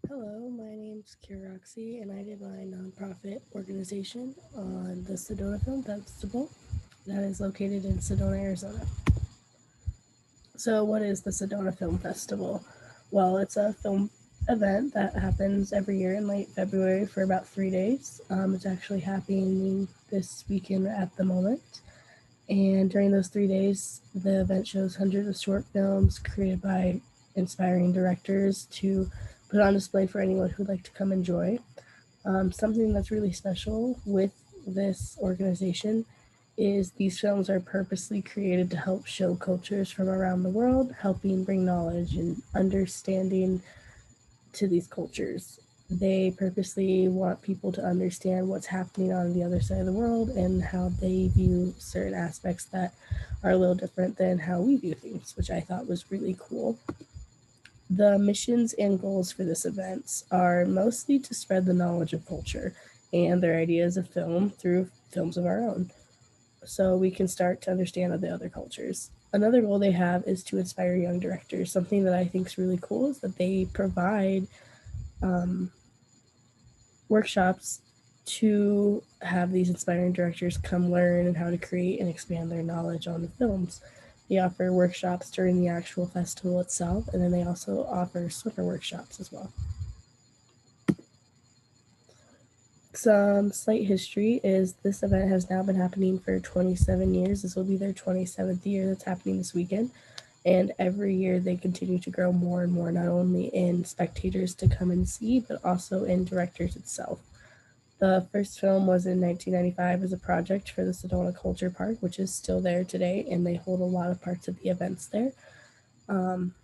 Hello, my name's Roxy, and I did my nonprofit organization on the Sedona Film Festival that is located in Sedona, Arizona. So, what is the Sedona Film Festival? Well, it's a film event that happens every year in late February for about 3 days. It's actually happening this weekend at the moment. And during those 3 days, the event shows hundreds of short films created by inspiring directors to put on display for anyone who'd like to come enjoy. Something that's really special with this organization is these films are purposely created to help show cultures from around the world, helping bring knowledge and understanding to these cultures. They purposely want people to understand what's happening on the other side of the world and how they view certain aspects that are a little different than how we view things, which I thought was really cool. The missions and goals for this event are mostly to spread the knowledge of culture and their ideas of film through films of our own, so we can start to understand the other cultures. Another goal they have is to inspire young directors. Something that I think is really cool is that they provide um, workshops to have these inspiring directors come learn and how to create and expand their knowledge on the films. They offer workshops during the actual festival itself, and then they also offer swimmer workshops as well. Some slight history is this event has now been happening for 27 years. This will be their 27th year that's happening this weekend. And every year they continue to grow more and more, not only in spectators to come and see, but also in directors itself. The first film was in 1995 as a project for the Sedona Culture Park, which is still there today, and they hold a lot of parts of the events there. Um,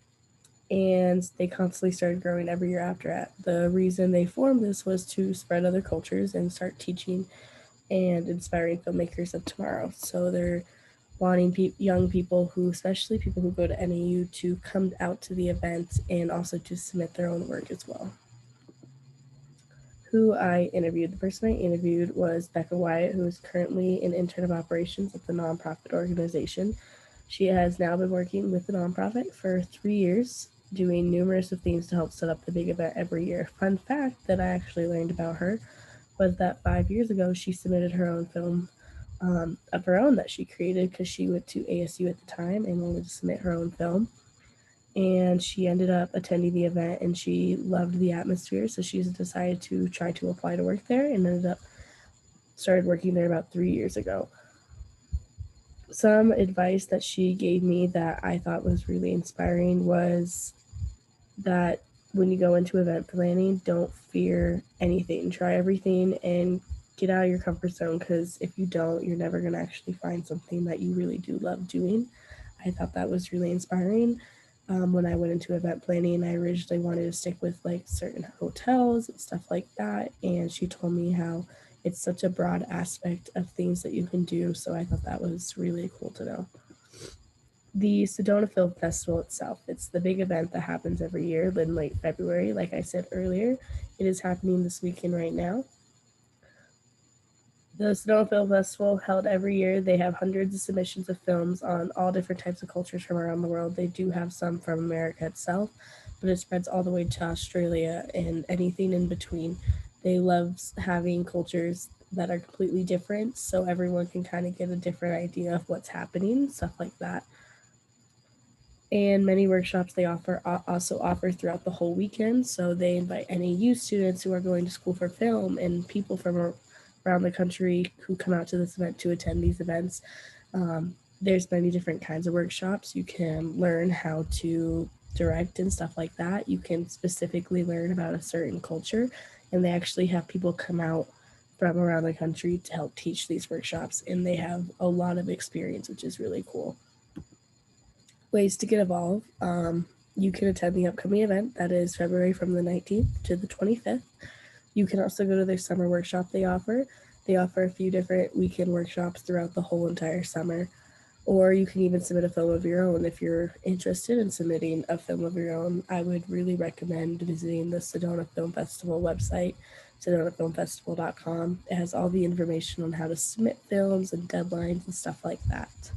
and they constantly started growing every year after that. The reason they formed this was to spread other cultures and start teaching and inspiring filmmakers of tomorrow. So they're wanting young people who, especially people who go to NAU, to come out to the event and also to submit their own work as well. Who I interviewed. The person I interviewed was Becca Wyatt, who is currently an intern of operations at the nonprofit organization. She has now been working with the nonprofit for 3 years, doing numerous of things to help set up the big event every year. Fun fact that I actually learned about her was that 5 years ago she submitted her own film of her own that she created because she went to ASU at the time and wanted to submit her own film, and she ended up attending the event and she loved the atmosphere, so she's decided to try to apply to work there and ended up started working there about 3 years ago. Some advice that she gave me that I thought was really inspiring was that when you go into event planning, don't fear anything, try everything and get out of your comfort zone, because if you don't, you're never going to actually find something that you really do love doing. I thought that was really inspiring. When I went into event planning, I originally wanted to stick with like certain hotels and stuff like that. And she told me how it's such a broad aspect of things that you can do. So I thought that was really cool to know. The Sedona Film Festival itself, it's the big event that happens every year in late February. Like I said earlier, it is happening this weekend right now. The Sedona Film Festival, held every year, they have hundreds of submissions of films on all different types of cultures from around the world. They do have some from America itself, but it spreads all the way to Australia and anything in between. They love having cultures that are completely different so everyone can kind of get a different idea of what's happening, stuff like that. And many workshops they also offer throughout the whole weekend. So they invite NAU students who are going to school for film and people from around the country who come out to this event to attend these events. There's many different kinds of workshops. You can learn how to direct and stuff like that. You can specifically learn about a certain culture, and they actually have people come out from around the country to help teach these workshops, and they have a lot of experience, which is really cool. Ways to get involved. You can attend the upcoming event that is February from the 19th to the 25th. You can also go to their summer workshop they offer. They offer a few different weekend workshops throughout the whole entire summer. Or you can even submit a film of your own. If you're interested in submitting a film of your own, I would really recommend visiting the Sedona Film Festival website, sedonafilmfestival.com. It has all the information on how to submit films and deadlines and stuff like that.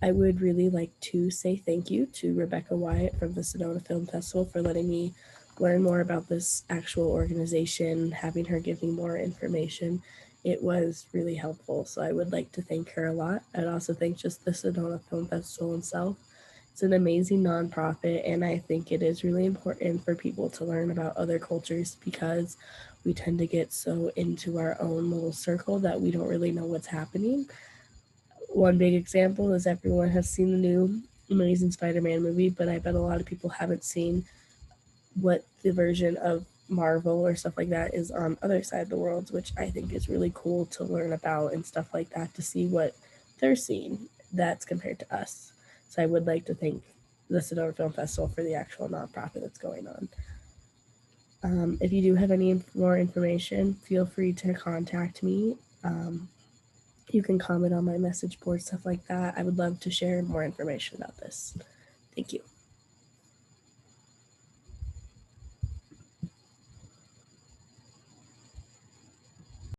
I would really like to say thank you to Rebecca Wyatt from the Sedona Film Festival for letting me learn more about this actual organization, having her give me more information, it was really helpful. So I would like to thank her a lot. I'd also thank just the Sedona Film Festival itself. It's an amazing nonprofit, and I think it is really important for people to learn about other cultures because we tend to get so into our own little circle that we don't really know what's happening. One big example is everyone has seen the new Amazing Spider-Man movie, but I bet a lot of people haven't seen what the version of Marvel or stuff like that is on other side of the world, which I think is really cool to learn about and stuff like that to see what they're seeing that's compared to us. So I would like to thank the Sedona Film Festival for the actual nonprofit that's going on. If you do have any more information, feel free to contact me. You can comment on my message board, stuff like that. I would love to share more information about this. Thank you.